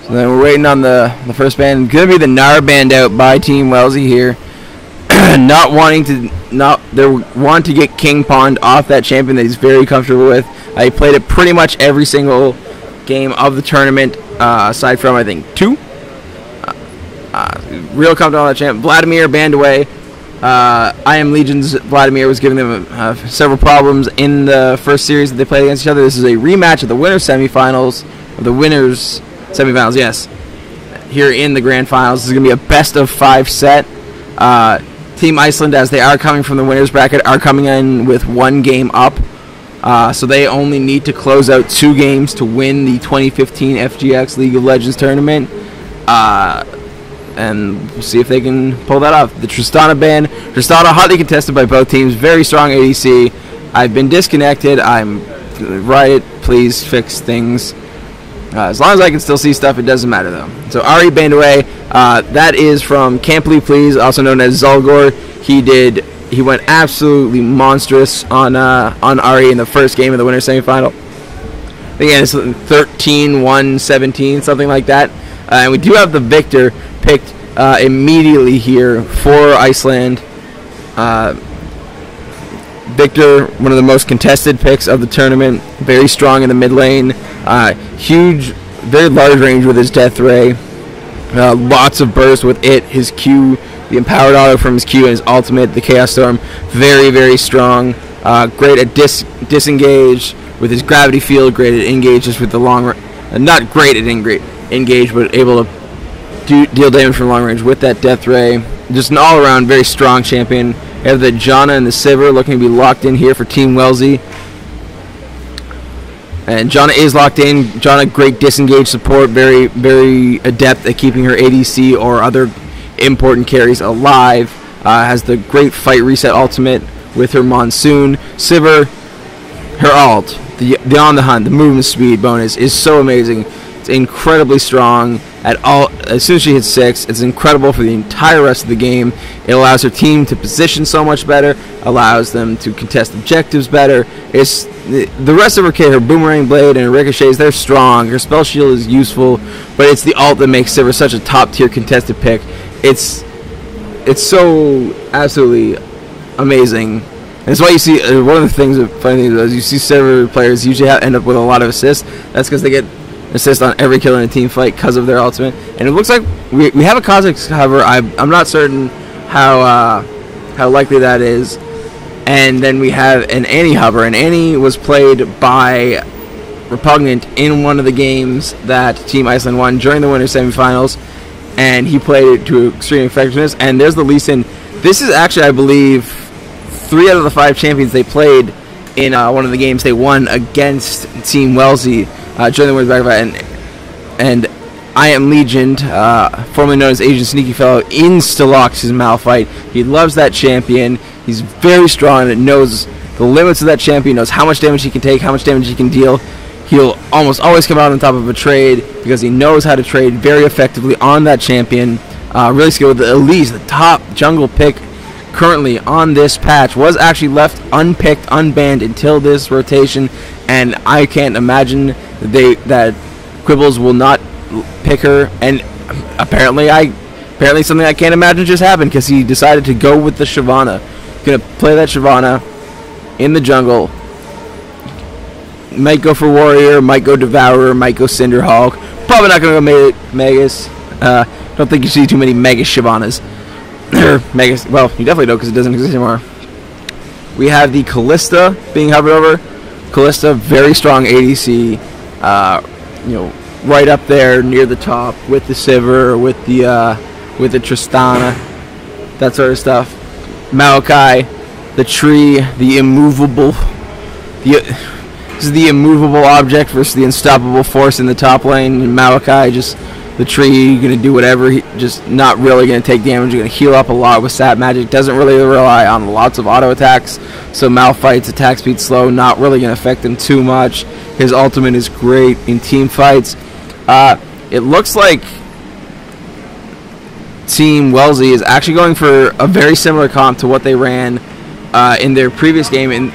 So then we're waiting on the first band. Gonna be the Nar band out by Team Wellsy here. They want to get King Pond off that champion that he's very comfortable with. He played it pretty much every single game of the tournament, aside from I think 2. Real comfortable on that champ. Vladimir banned away. I Am Legion's Vladimir was giving them several problems in the first series that they played against each other. This is a rematch of the winners semifinals, yes, here in the grand finals. This is going to be a best of 5 set. Team Iceland, as they are coming from the winners bracket, are coming in with 1 game up. So they only need to close out 2 games to win the 2015 FGX League of Legends tournament. And we'll see if they can pull that off. The Tristana band. Tristana hotly contested by both teams. Very strong ADC. I've been disconnected. I'm right. Please fix things. As long as I can still see stuff, it doesn't matter though. So Ari banned away. That is from Can't Believe Please, also known as Zulgor. He went absolutely monstrous on Ari in the first game of the winner's semifinal. Again, it's 13-1-17, something like that. And we do have the victor picked immediately here for Iceland. Victor, one of the most contested picks of the tournament. Very strong in the mid lane. Huge, very large range with his Death Ray. Lots of burst with it. His Q, the empowered auto from his Q and his ultimate, the Chaos Storm. Very, very strong. Great at disengage with his gravity field. Great at engage just with the long not great at engage, but able to deal damage from long range with that Death Ray. Just an all-around very strong champion. We have the Janna and the Sivir looking to be locked in here for Team Wellsy. And Janna is locked in. Janna, great disengage support, very, very adept at keeping her ADC or other important carries alive. Has the great fight reset ultimate with her Monsoon. Sivir, her ult, the on the hunt, the movement speed bonus is so amazing. It's incredibly strong at all. As soon as she hits 6, it's incredible for the entire rest of the game. It allows her team to position so much better, allows them to contest objectives better. It's the rest of her kit, her boomerang blade and her ricochets, they're strong. Her spell shield is useful, but it's the ult that makes Sivir such a top tier contested pick. It's so absolutely amazing. And it's why you see one of the things, funny things is you see Sivir players usually end up with a lot of assists. That's because they get assist on every kill in a team fight because of their ultimate. And it looks like we have a Kha'Zix hover. I'm not certain how likely that is. And then we have an Annie hover, and Annie was played by Repugnant in one of the games that Team Iceland won during the winter semifinals, and he played it to extreme effectiveness. And there's the Lee Sin. This is actually, I believe, 3 out of the 5 champions they played in one of the games they won against Team Wellsy during the winner's bracket. And I Am Legion, formerly known as Asian Sneaky Fellow, insta-locks his Malphite. He loves that champion. He's very strong and knows the limits of that champion, knows how much damage he can take, how much damage he can deal. He'll almost always come out on top of a trade because he knows how to trade very effectively on that champion. Really skilled. The Elise, the top jungle pick currently on this patch, was actually left unpicked, unbanned until this rotation, and I can't imagine that Quibbles will not pick her. And apparently something I can't imagine just happened because he decided to go with the Shyvana. Gonna play that Shyvana in the jungle. Might go for Warrior, might go Devourer, might go Cinderhawk. Probably not gonna go Magus. Don't think you see too many Magus Shyvanas. Magus, well, you definitely don't because it doesn't exist anymore. We have the Callista being hovered over. Callista, very strong ADC. Right up there near the top with the Sivir, with the Tristana, that sort of stuff. Maokai, the tree, the immovable, this is the immovable object versus the unstoppable force in the top lane. And Maokai, just the tree, gonna do whatever. Just not really gonna take damage. Gonna heal up a lot with sap magic. Doesn't really rely on lots of auto attacks. So Malphite's attack speed slow, not really gonna affect him too much. His ultimate is great in team fights. It looks like Team Wellsy is actually going for a very similar comp to what they ran in their previous game in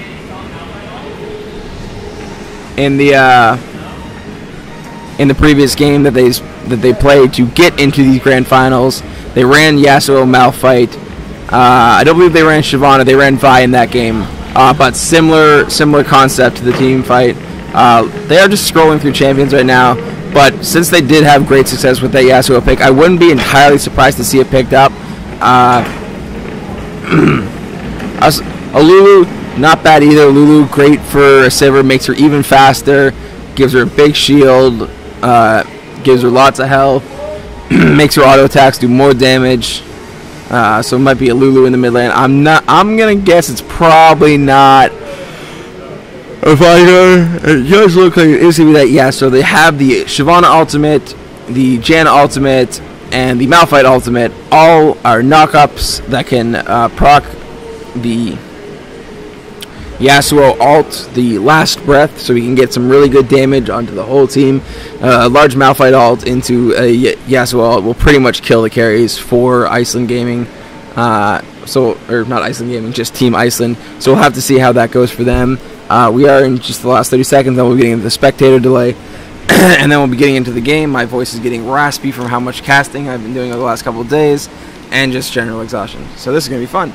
in the previous game that they played to get into these grand finals. They ran Yasuo Malphite. I don't believe they ran Shyvana. They ran Vi in that game. But similar concept to the team fight. They are just scrolling through champions right now. But since they did have great success with that Yasuo pick, I wouldn't be entirely surprised to see it picked up. Lulu, not bad either. Lulu, great for a Sivir, makes her even faster, gives her a big shield, gives her lots of health, makes her auto attacks do more damage. So it might be a Lulu in the mid lane. I'm gonna guess it's probably not. If I it does look like it is gonna be that. Yeah. So they have the Shyvana ultimate, the Janna ultimate, and the Malphite ultimate. All are knockups that can proc the Yasuo ult, the last breath, so we can get some really good damage onto the whole team. A large Malphite ult into a Yasuo ult will pretty much kill the carries for Iceland Gaming. Or not Iceland Gaming, just Team Iceland. So we'll have to see how that goes for them. We are in just the last 30 seconds, then we'll be getting into the spectator delay, and then we'll be getting into the game. My voice is getting raspy from how much casting I've been doing over the last couple of days, and just general exhaustion. So this is going to be fun.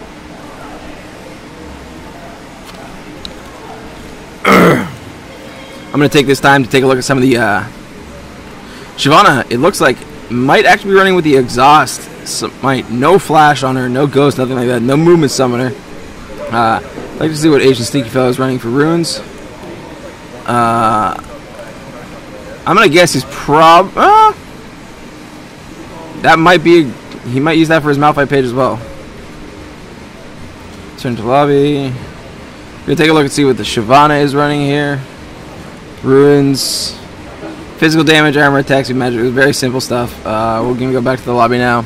I'm going to take this time to take a look at some of the Shyvana. It looks like might actually be running with the exhaust. No flash on her, no ghost, nothing like that, no movement summoner. I'd like to see what Asian Sneaky Fellow is running for runes. I'm going to guess he's that might be, he might use that for his Malphite page as well. Turn to lobby. We're going to take a look and see what the Shyvana is running here. Runes, physical damage, armor, attacks, and magic. It was very simple stuff. We're going to go back to the lobby now.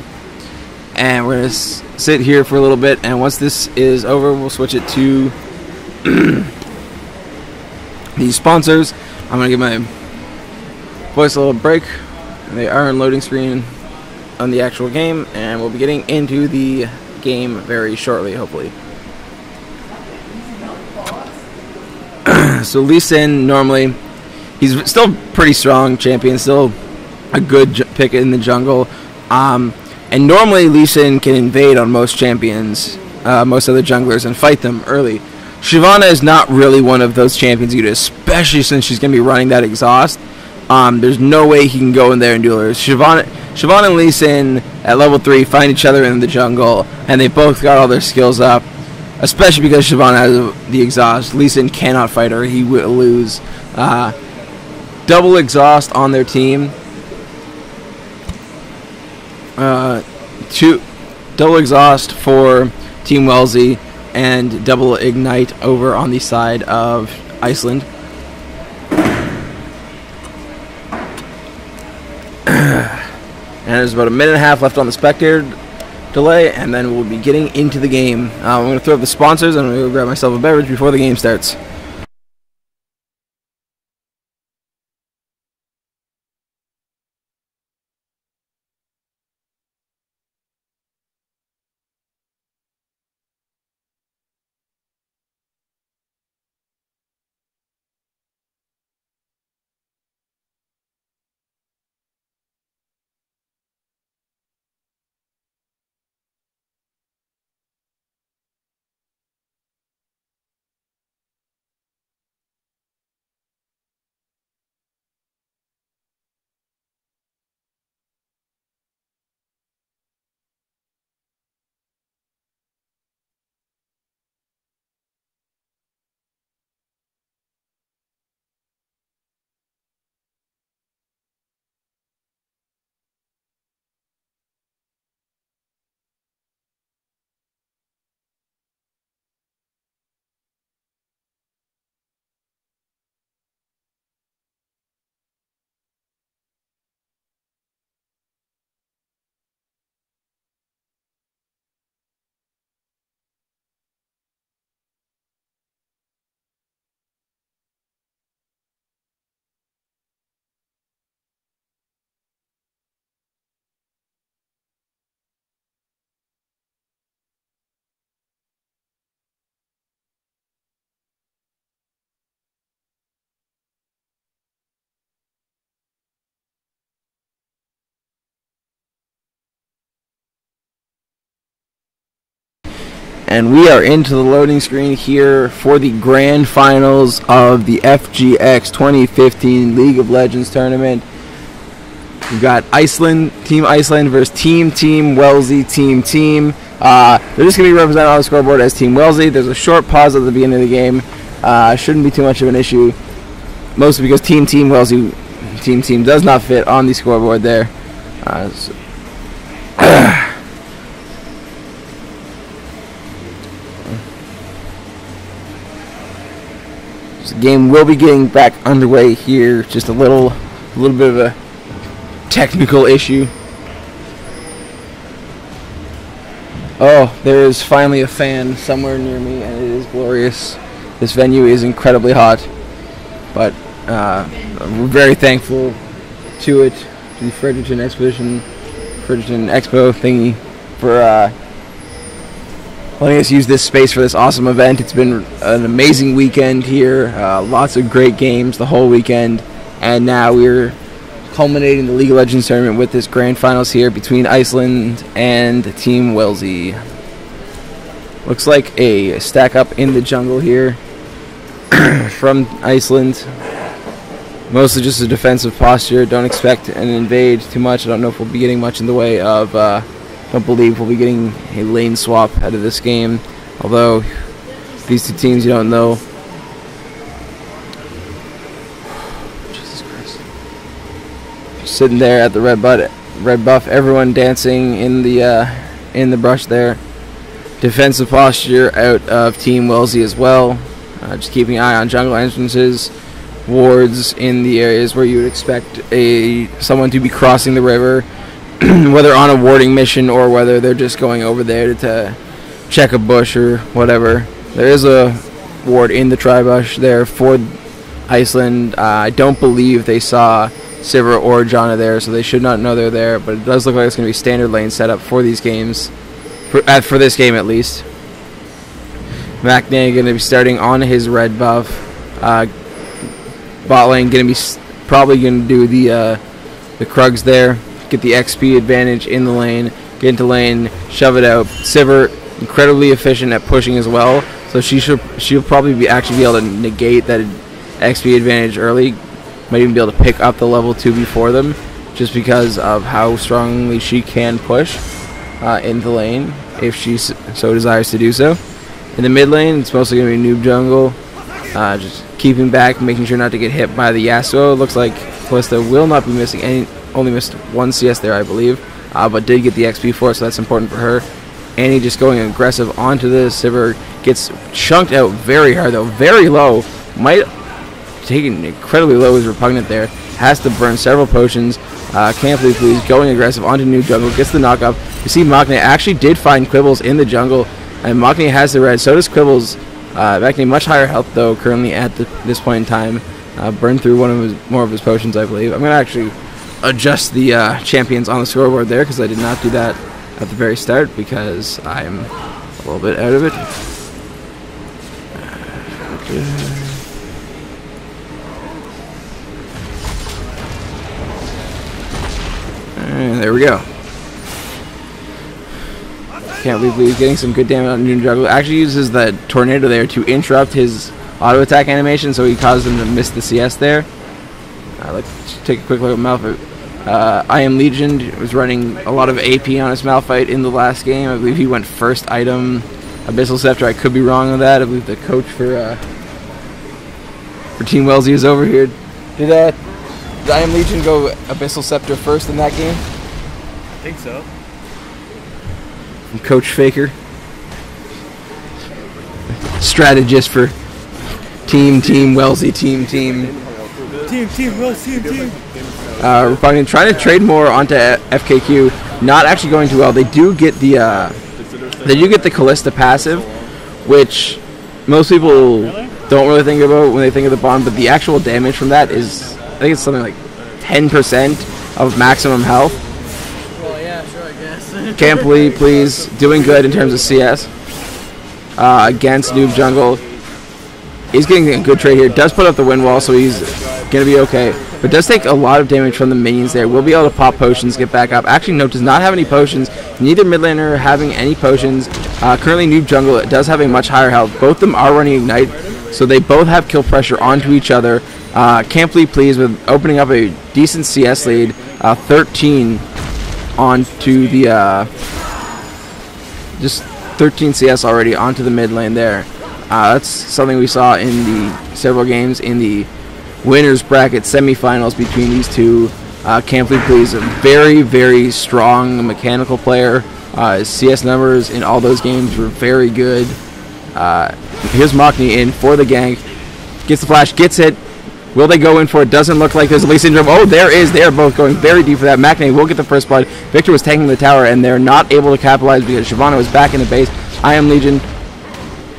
And we're going to sit here for a little bit. And once this is over, we'll switch it to the sponsors. I'm going to give my voice a little break. They are on loading screen on the actual game. And we'll be getting into the game very shortly, hopefully. So Lee Sin, normally, he's still pretty strong champion, still a good pick in the jungle. And normally Lee Sin can invade on most champions, most other junglers, and fight them early. Shyvana is not really one of those champions either, especially since she's going to be running that exhaust. There's no way he can go in there and duel her. Shyvana and Lee Sin at level 3 find each other in the jungle, and they both got all their skills up. Especially because Shyvana has the exhaust. Lee Sin cannot fight her. He will lose. Double exhaust on their team. Double exhaust for Team Wellsy. And double ignite over on the side of Iceland. And there's about a minute and a half left on the spectator delay, and then we'll be getting into the game. I'm going to throw up the sponsors, and I'm going to go grab myself a beverage before the game starts. And we are into the loading screen here for the grand finals of the FGX 2015 League of Legends tournament. We've got Team Iceland versus Team Wellsy, Team. They're just going to be represented on the scoreboard as Team Wellsy. There's a short pause at the beginning of the game. Shouldn't be too much of an issue, mostly because Team Wellsy, Team does not fit on the scoreboard there. So the game will be getting back underway here. Just a little bit of a technical issue. Oh, there is finally a fan somewhere near me, and it is glorious. This venue is incredibly hot, but we're very thankful to it, to the Fredericton Expo thingy, for letting us use this space for this awesome event. It's been an amazing weekend here, lots of great games the whole weekend, and now we're culminating the League of Legends tournament with this grand finals here between Iceland and Team Wellsy. Looks like a stack up in the jungle here from Iceland. Mostly just a defensive posture. Don't expect an invade too much. I don't know if we'll be getting much in the way of don't believe we'll be getting a lane swap out of this game. Although these two teams, you don't know. Sitting there at the red buff, everyone dancing in the brush there. Defensive posture out of Team Wellsy as well. Just keeping an eye on jungle entrances, wards in the areas where you would expect someone to be crossing the river, whether on a warding mission or whether they're just going over there to check a bush or whatever. There is a ward in the tri-bush there for Iceland. I don't believe they saw Sivir or Janna there, so they should not know they're there, but it does look like it's going to be standard lane setup for these games, for this game at least. Macne going to be starting on his red buff. Bot lane going to be probably going to do the Krugs there, get the XP advantage in the lane, get into lane, shove it out. Sivir incredibly efficient at pushing as well, so she'll probably actually be able to negate that XP advantage early. Might even be able to pick up the level 2 before them, just because of how strongly she can push in the lane if she so desires to do so. In the mid lane, it's mostly going to be noob jungle, just keeping back, making sure not to get hit by the Yasuo. Looks like Kalista will not be missing any, only missed 1 CS there, I believe, but did get the XP for it, so that's important for her. Annie just going aggressive onto this. Sivir gets chunked out very hard though, very low. Might taking incredibly low is repugnant there. Has to burn several potions. Can't believe he's going aggressive onto new jungle. Gets the knock up. You see Macne actually did find Quibbles in the jungle, and Macne has the red. So does Quibbles. Macne much higher health though currently at this point in time. Burned through more of his potions, I believe. I'm gonna actually adjust the champions on the scoreboard there because I did not do that at the very start because I'm a little bit out of it. And there we go. Can't believe he's getting some good damage on Noon Juggle. Actually uses the tornado there to interrupt his auto attack animation, so he caused him to miss the CS there. Let's take a quick look at Malphite. I Am Legion was running a lot of AP on his Malphite in the last game. I believe he went first item Abyssal Scepter. I could be wrong on that. I believe the coach for Team Wellsy is over here. Did I Am Legion go Abyssal Scepter first in that game? I think so. From Coach Faker. Strategist for Team Wellsy, Team. Team Wellsy, Team. Repugnant trying to trade more onto FKQ. Not actually going too well. They do get the Kalista passive, which most people don't really think about when they think of the bond, but the actual damage from that is, I think it's something like 10% of maximum health. Well, yeah, sure, I guess. Campley, please, doing good in terms of CS against Noob Jungle. He's getting a good trade here. Does put up the wind wall, so he's going to be okay. but does take a lot of damage from the minions there. Will be able to pop potions, get back up. Actually, no, does not have any potions. Neither mid laner having any potions. Currently, Noob Jungle does have a much higher health. Both of them are running Ignite, so they both have kill pressure onto each other. Can't be pleased with opening up a decent CS lead. 13 onto the just 13 CS already onto the mid lane there. That's something we saw in the several games in the winners bracket semifinals between these two. Can't be pleased, a very, very strong mechanical player. His CS numbers in all those games were very good. Here's Machni in for the gank. Gets the flash, gets it. Will they go in for it? Doesn't look like there's a Lee Syndrome. Oh, there is. They are both going very deep for that. Machni will get the first blood. Victor was taking the tower, and they're not able to capitalize because Shyvana was back in the base. I Am Legion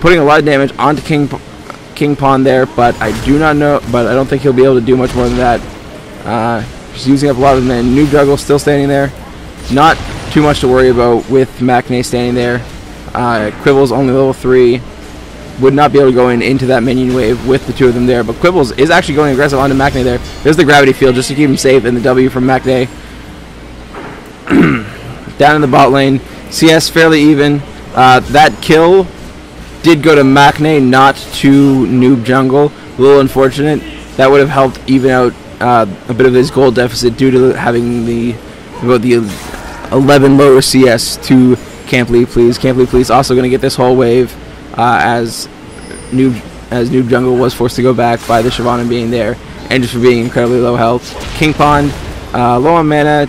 putting a lot of damage onto King Pawn there, but I do not know. But I don't think he'll be able to do much more than that. Just using up a lot of men. Noob Jungle still standing there. Not too much to worry about with Machni standing there. Quibbles only level 3. Would not be able to go into that minion wave with the two of them there, but Quibbles is actually going aggressive onto Machni there. There's the gravity field just to keep him safe, and the W from Machni. Down in the bot lane, CS fairly even. That kill did go to Machni, not to Noob Jungle. A little unfortunate. That would have helped even out a bit of his gold deficit due to having about the 11 lower CS to Can't Leave Please. Can't Leave Please also going to get this whole wave. As Noob Jungle was forced to go back by the Shyvana being there, and just for being incredibly low health. King Pond, low on mana,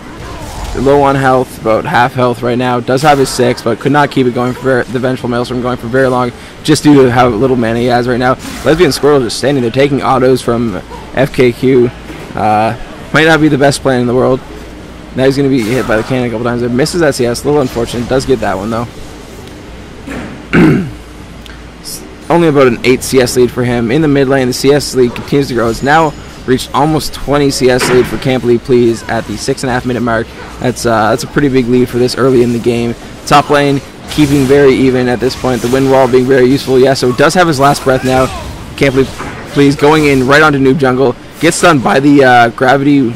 low on health, about half health right now. Does have his 6, but could not keep it going for the Vengeful Maelstrom going for very long, just due to how little mana he has right now. Lesbian Squirrel just standing there taking autos from FKQ. Might not be the best plan in the world. Now he's going to be hit by the cannon a couple times. It misses that CS, a little unfortunate. Does get that one though. Only about an 8 CS lead for him. In the mid lane, the CS lead continues to grow. It's now reached almost 20 CS lead for Can't Leave Please at the 6.5 minute mark. That's a pretty big lead for this early in the game. Top lane keeping very even at this point. The wind wall being very useful. Yeah, so does have his last breath now. Can't Leave Please going in right onto Noob Jungle. Gets stunned by the gravity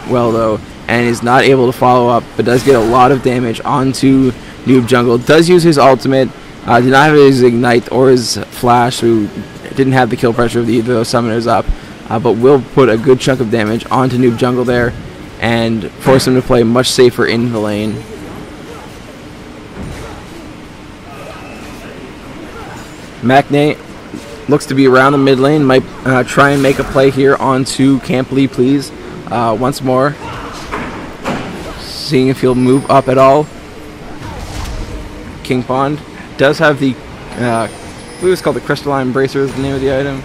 well though, and is not able to follow up, but does get a lot of damage onto Noob Jungle. Does use his ultimate. Did not have his Ignite or his Flash, who didn't have the kill pressure of either of those summoners up, but will put a good chunk of damage onto Noob Jungle there and force him to play much safer in the lane. Machni looks to be around the mid lane, might try and make a play here onto Can't Leave Please once more. Seeing if he'll move up at all. King Pond does have the, I believe it's called the Crystalline Bracer is the name of the item.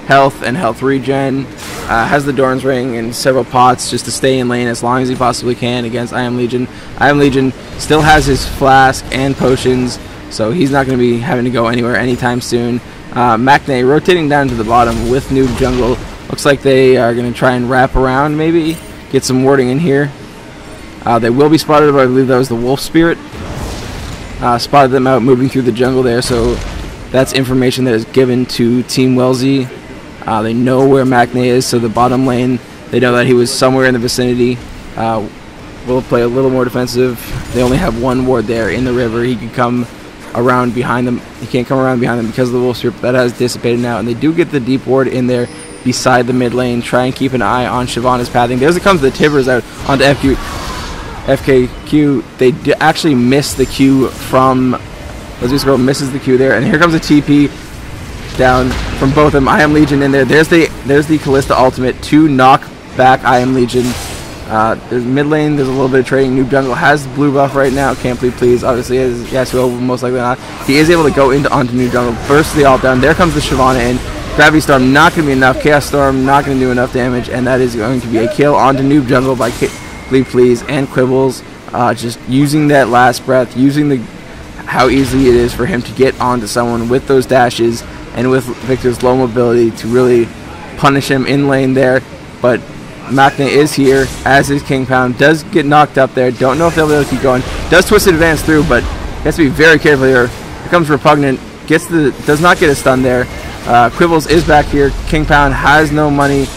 Health and health regen. Has the Dorn's Ring and several pots just to stay in lane as long as he possibly can against I Am Legion. I Am Legion still has his flask and potions, so he's not going to be having to go anywhere anytime soon. Machni rotating down to the bottom with Noob Jungle. Looks like they are going to try and wrap around, maybe get some warding in here. They will be spotted, but I believe that was the Wolf Spirit. Spotted them out moving through the jungle there, so that's information that is given to Team Wellsy. They know where Machni is, so the bottom lane, they know that he was somewhere in the vicinity. Will play a little more defensive. They only have one ward there in the river. He can come around behind them. He can't come around behind them because of the Wolf Spirit, but that has dissipated now, and they do get the deep ward in there beside the mid lane. Try and keep an eye on Shyvana's pathing. There's it comes the Tibbers out onto FKQ. They actually miss the Q from Lesbian Squirrel, misses the Q there, and here comes a TP down from both of them. I Am Legion in there. There's the Callista ultimate to knock back I Am Legion. There's mid lane, there's a little bit of trading. Noob Jungle has the blue buff right now. Can't Leave Please obviously is, yes, will most likely not. He is able to go onto Noob Jungle, burst the ult down. There comes the Shyvana in. Gravity Storm not going to be enough. Chaos Storm not going to do enough damage, and that is going to be a kill onto Noob Jungle by Leave Please and Quibbles. Just using that last breath, using how easy it is for him to get onto someone with those dashes and with Victor's low mobility to really punish him in lane there. But Machni is here, as is King Pound. Does get knocked up there. Don't know if they'll be able to keep going. Does Twisted Advance through, but he has to be very careful here. Here comes Repugnant. does not get a stun there. Quibbles is back here. King Pound has no money,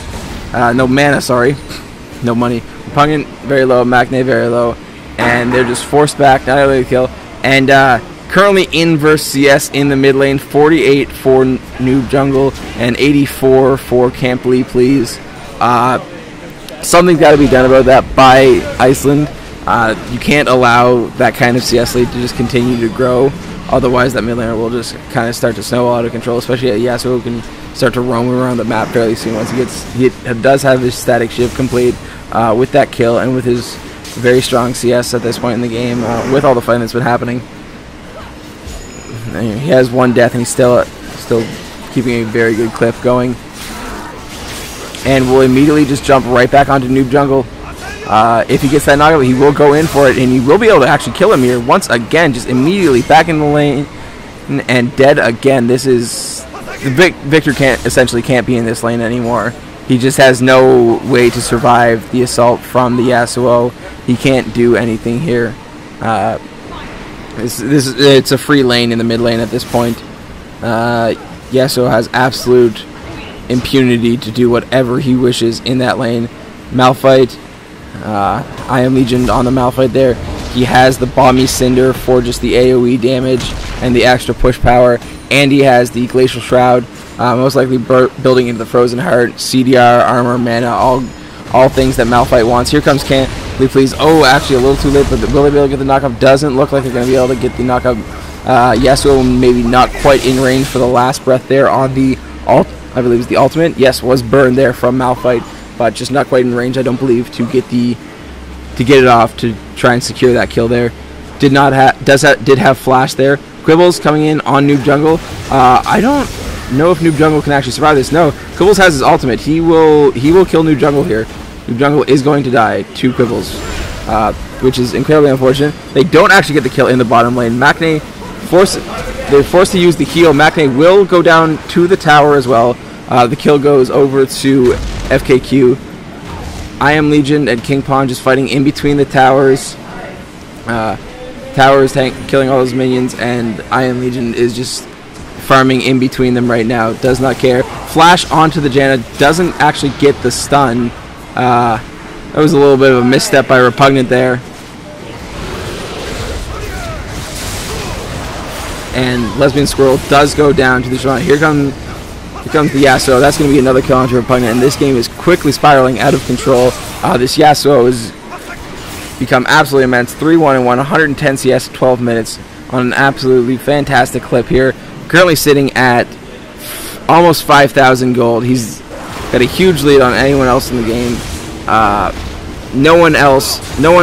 no mana. Sorry, no money. Repugnant very low, Maknae very low, and they're just forced back. Not able to kill. And currently inverse CS in the mid lane. 48 for Noob Jungle and 84 for Can't Believe Please. Something's got to be done about that by Iceland. You can't allow that kind of CS lead to just continue to grow. Otherwise, that mid laner will just kind of start to snowball out of control. Especially Yasuo, who can start to roam around the map fairly soon once he does have his static shift complete with that kill and with his very strong CS at this point in the game. With all the fighting that's been happening, and he has one death and he's still keeping a very good clip going. And will immediately just jump right back onto Noob Jungle. If he gets that knockout, he will go in for it, and he will be able to actually kill him here once again, just immediately back in the lane and dead again. This is Victor essentially can't be in this lane anymore. He just has no way to survive the assault from the Yasuo. He can't do anything here. It's a free lane in the mid lane at this point. Yasuo has absolute impunity to do whatever he wishes in that lane. Malphite, I Am Legion on the Malphite there. He has the Balmy Cinder for just the AoE damage and the extra push power, and he has the Glacial Shroud, most likely building into the Frozen Heart, CDR, armor, mana, all things that Malphite wants. Here comes Can't Believe Please. Oh, actually a little too late, but will they be able to get the knockup? Doesn't look like they're going to be able to get the knockup. Yasuo maybe not quite in range for the last breath there on the ult. I believe it's the ultimate. Yes, was burned there from Malphite, but just not quite in range, I don't believe, to get it off to try and secure that kill there. Did have flash there. Quibbles coming in on Noob Jungle. I don't know if Noob Jungle can actually survive this. No, Quibbles has his ultimate. He will kill Noob Jungle here. Noob Jungle is going to die to Quibbles, which is incredibly unfortunate. They don't actually get the kill in the bottom lane. Maknae they're forced to use the heal. Maknae will go down to the tower as well. The kill goes over to FKQ. I Am Legion and King Pawn just fighting in between the towers. Towers killing all those minions, and I Am Legion is just farming in between them right now. Does not care. Flash onto the Janna. Doesn't actually get the stun. That was a little bit of a misstep by Repugnant there. And Lesbian Squirrel does go down to the Shrine. Here comes the Yasuo. That's going to be another kill onto Repugnant, and this game is quickly spiraling out of control. This Yasuo has become absolutely immense. 3-1 and 110 CS 12 minutes on an absolutely fantastic clip here. Currently sitting at almost 5,000 gold. He's got a huge lead on anyone else in the game. No one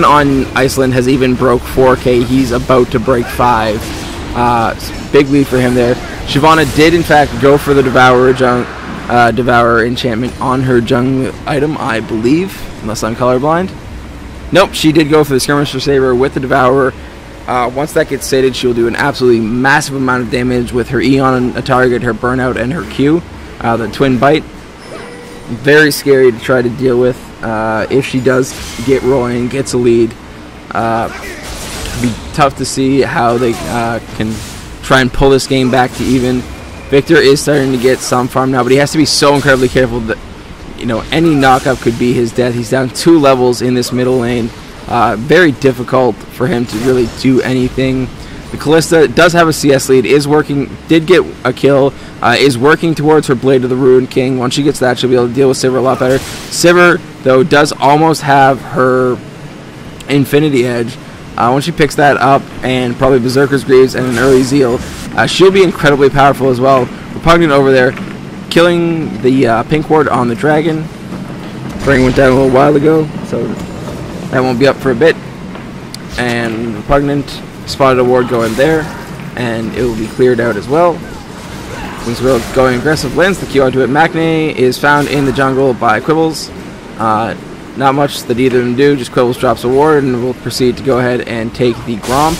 on Iceland has even broke 4K. He's about to break 5. Big lead for him there. Shyvana did in fact go for the Devourer enchantment on her jungle item, I believe, unless I'm colorblind. Nope, she did go for the Skirmisher Saber with the Devourer. Once that gets sated, she'll do an absolutely massive amount of damage with her E on a target, her Burnout, and her Q, the Twin Bite. Very scary to try to deal with if she does get rolling, gets a lead. Be tough to see how they can try and pull this game back to even. Victor is starting to get some farm now, but he has to be so incredibly careful that any knockup could be his death. He's down 2 levels in this middle lane. Very difficult for him to really do anything. The Callista does have a CS lead, did get a kill, is working towards her Blade of the Ruined King. Once she gets that, she'll be able to deal with Sivir a lot better. Sivir, though, does almost have her Infinity Edge. Once she picks that up, and probably Berserker's Greaves and an early Zeal, she'll be incredibly powerful as well. Repugnant over there, killing the Pink Ward on the Dragon. Brain went down a little while ago, so that won't be up for a bit. And Repugnant spotted a ward going there, and it will be cleared out as well. Since we're going aggressive, lands the Q onto it. Maknae is found in the jungle by Quibbles. Not much that either of them do, just Quibbles drops a ward, and we'll proceed to go ahead and take the Gromp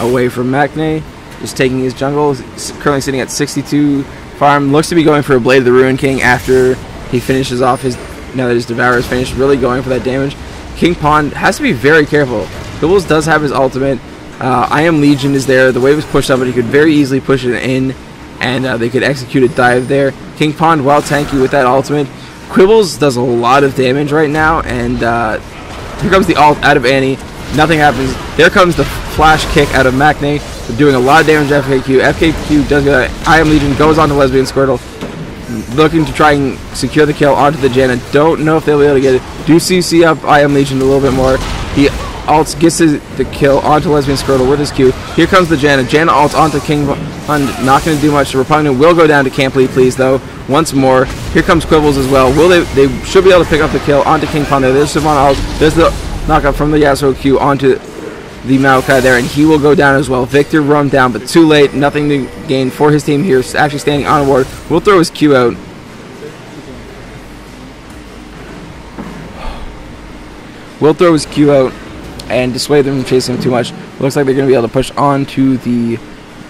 away from Maknae. Just taking his jungle, he's currently sitting at 62 farm. Looks to be going for a Blade of the Ruined King after he finishes off now that his Devourer is finished, really going for that damage. King Pawn has to be very careful. Quibbles does have his ultimate. I Am Legion is there. The wave is pushed up, but he could very easily push it in, and they could execute a dive there. King Pond, while tanky with that ultimate. Quibbles does a lot of damage right now, and here comes the ult out of Annie. Nothing happens. There comes the flash kick out of Maknae. They're doing a lot of damage to FKQ. FKQ does get I Am Legion, goes on to Lesbian Squirtle, looking to try and secure the kill onto the Janna. Don't know if they'll be able to get it. Do CC up I Am Legion a little bit more. He ults, gets the kill onto Lesbian Squirtle with his Q. Here comes the Janna. Janna ults onto King Pond. Not going to do much. The Repugnant will go down to Can't Please though. Once more. Here comes Quibbles as well. Will they should be able to pick up the kill onto King Pond there. There's Shyvana ult. There's the knockup from the Yasuo Q onto the Maokai there, and he will go down as well. Victor run down, but too late. Nothing to gain for his team here. Actually standing on a ward. Will throw his Q out. Will throw his Q out and dissuade them from chasing him too much. Looks like they're going to be able to push on to the...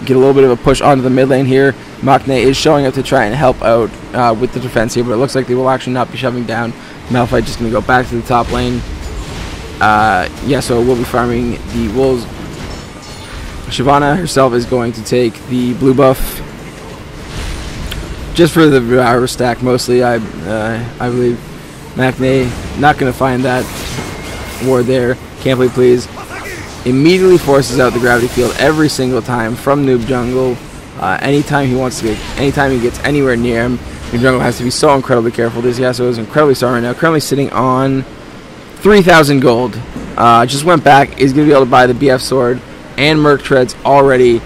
get a little bit of a push onto the mid lane here. Maknae is showing up to try and help out with the defense here, but it looks like they will actually not be shoving down. Malphite just going to go back to the top lane. So we'll be farming the wolves. Shyvana herself is going to take the blue buff just for the Devour stack mostly. I believe Maknae not going to find that ward there. Can't please. Immediately forces out the gravity field every single time from Noob Jungle. Anytime he wants to get, anytime he gets anywhere near him, Noob Jungle has to be so incredibly careful. This Yasuo is incredibly strong right now. Currently sitting on 3,000 gold. Just went back. Is going to be able to buy the BF sword and Merc treads already.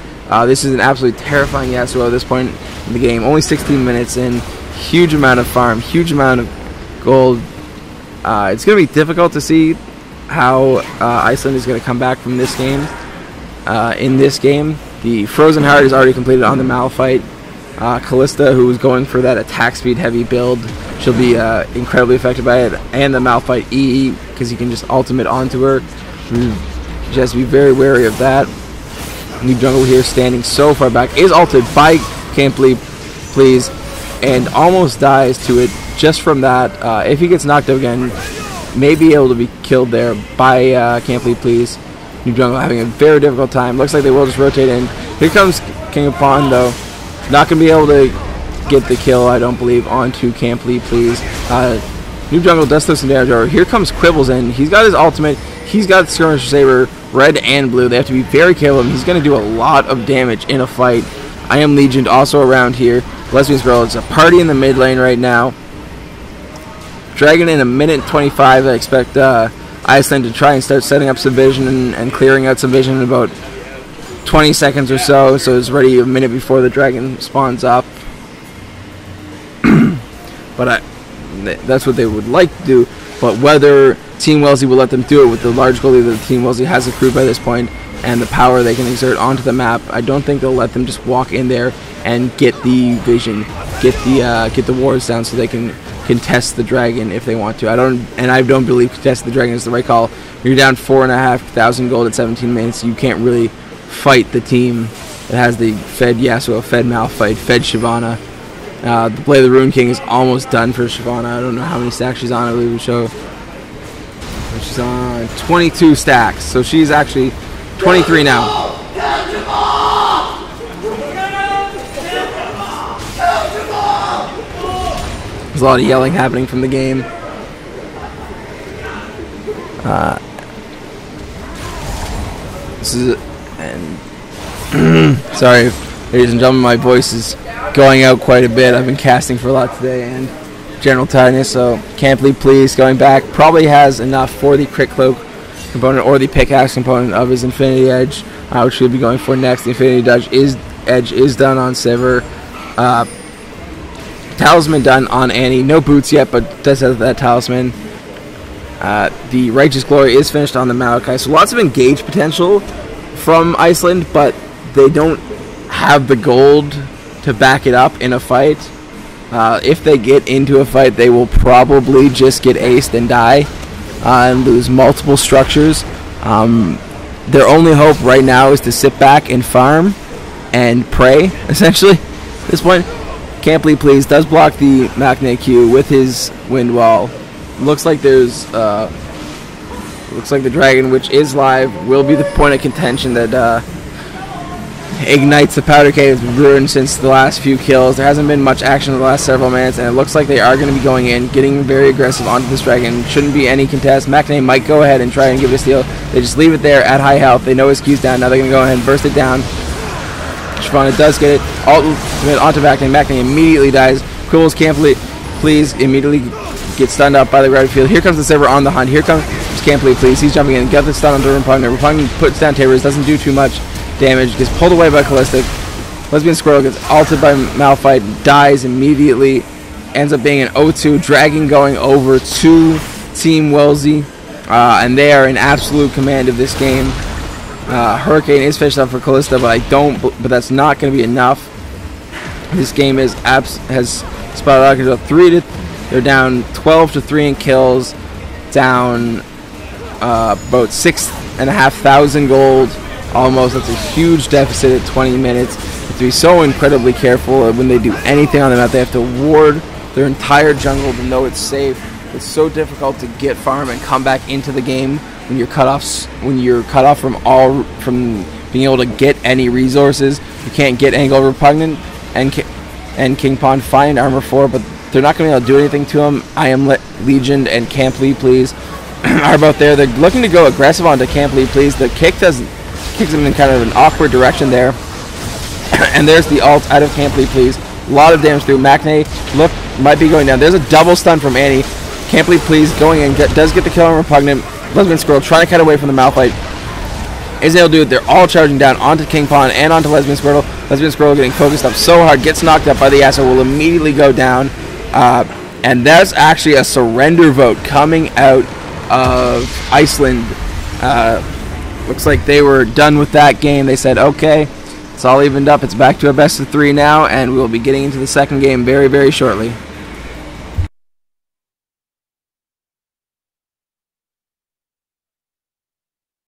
This is an absolutely terrifying Yasuo at this point in the game. Only 16 minutes in. Huge amount of farm. Huge amount of gold. It's going to be difficult to see how Iceland is going to come back from this game. In this game, the Frozen Heart is already completed on the Malphite. Callista, who is going for that attack speed heavy build, she'll be incredibly affected by it, and the Malphite EE, because he can just ultimate onto her. Just be very wary of that. New Jungle here standing so far back, is ulted by Can't Please, and almost dies to it just from that. If he gets knocked out again, may be able to be killed there by Can't Please. New Jungle having a very difficult time. Looks like they will just rotate in. Here comes King of Pond though. Not going to be able to get the kill, I don't believe, onto Can't Please. New Jungle does throw some damage over. Here comes Quibbles in. He's got his ultimate. He's got Skirmisher Saber, red and blue. They have to be very careful of him. He's going to do a lot of damage in a fight. I Am Legion also around here. Lesbian's Girl, it's a party in the mid lane right now. Dragon in a minute 25. I expect Iceland to try and start setting up some vision and clearing out some vision in about 20 seconds or so. So it's ready a minute before the dragon spawns up. But that's what they would like to do. But whether Team Wellsy will let them do it with the large goalie that Team Wellsy has accrued by this point and the power they can exert onto the map, I don't think they'll let them just walk in there and get the vision, get the wards down so they can contest the dragon if they want to. I don't believe contest the dragon is the right call. You're down 4,500 gold at 17 minutes. You can't really fight the team that has the fed Yasuo, fed Malphite, fed Shyvana. The Blade of the Rune King is almost done for Shyvana. I don't know how many stacks she's on. I believe we show. She's on 22 stacks, so she's actually 23 now. There's a lot of yelling happening from the game. This is and sorry, ladies and gentlemen, my voice is going out quite a bit. I've been casting for a lot today and general tiredness, so Can't Please going back. Probably has enough for the Crit Cloak component or the Pickaxe component of his Infinity Edge, which we'll be going for next. The Infinity Edge is done on Sivir. Talisman done on Annie. No boots yet, but does have that talisman. The Righteous Glory is finished on the Maokai. So lots of engage potential from Iceland, but they don't have the gold to back it up in a fight. If they get into a fight, they will probably just get aced and die and lose multiple structures. Their only hope right now is to sit back and farm and pray, essentially, at this point. Can't Please does block the Maknae Q with his Wind Wall. Looks like there's Looks like the dragon, which is live, will be the point of contention that ignites the powder cave ruined since the last few kills. There hasn't been much action in the last several minutes, and it looks like they are going to be going in, getting very aggressive onto this dragon. Shouldn't be any contest. McNay might go ahead and try and give it a steal. They just leave it there at high health. They know his Q's down. Now they're going to go ahead and burst it down. Shavana does get it. Ultimate onto McNay. McNay immediately dies. Quibbles can't please immediately get stunned up by the gravity field. Here comes the Saber on the hunt. Here comes can't please. He's jumping in. Got the stun onto Repugnant. Repugnant puts down Tabers. Doesn't do too much damage. Gets pulled away by Callistic. Lesbian Squirrel gets ulted by Malphite. Dies immediately. Ends up being an 0-2. Dragon going over to Team Wellsy. And they are in absolute command of this game. Hurricane is fished up for Callista, but that's not going to be enough. This game has spotted out control. They're down 12-3 in kills, down about 6,500 gold, almost. That's a huge deficit at 20 minutes. They have to be so incredibly careful when they do anything on the map. They have to ward their entire jungle to know it's safe. It's so difficult to get farm and come back into the game when you're cut off from being able to get any resources. You can't get Angle Repugnant and King Pond find armor 4, but they're not going to be able to do anything to him. I Am Legion and Camp Please are both there. They're looking to go aggressive onto Camp Please. The kicks him in kind of an awkward direction there. And there's the ult out of Camp Please. A lot of damage through. McNay might be going down. There's a double stun from Annie. Camp Please going in, does get the kill on Repugnant. Lesbian Squirrel trying to cut away from the Malphite. Isn't able to do it. They're all charging down onto King Pond and onto Lesbian Squirrel. Lesbian Squirrel getting focused up so hard, gets knocked up by the Yasuo, will immediately go down. And that's actually a surrender vote coming out of Iceland. Looks like they were done with that game. They said, okay, it's all evened up. It's back to a best of 3 now, and we'll be getting into the second game very, very shortly.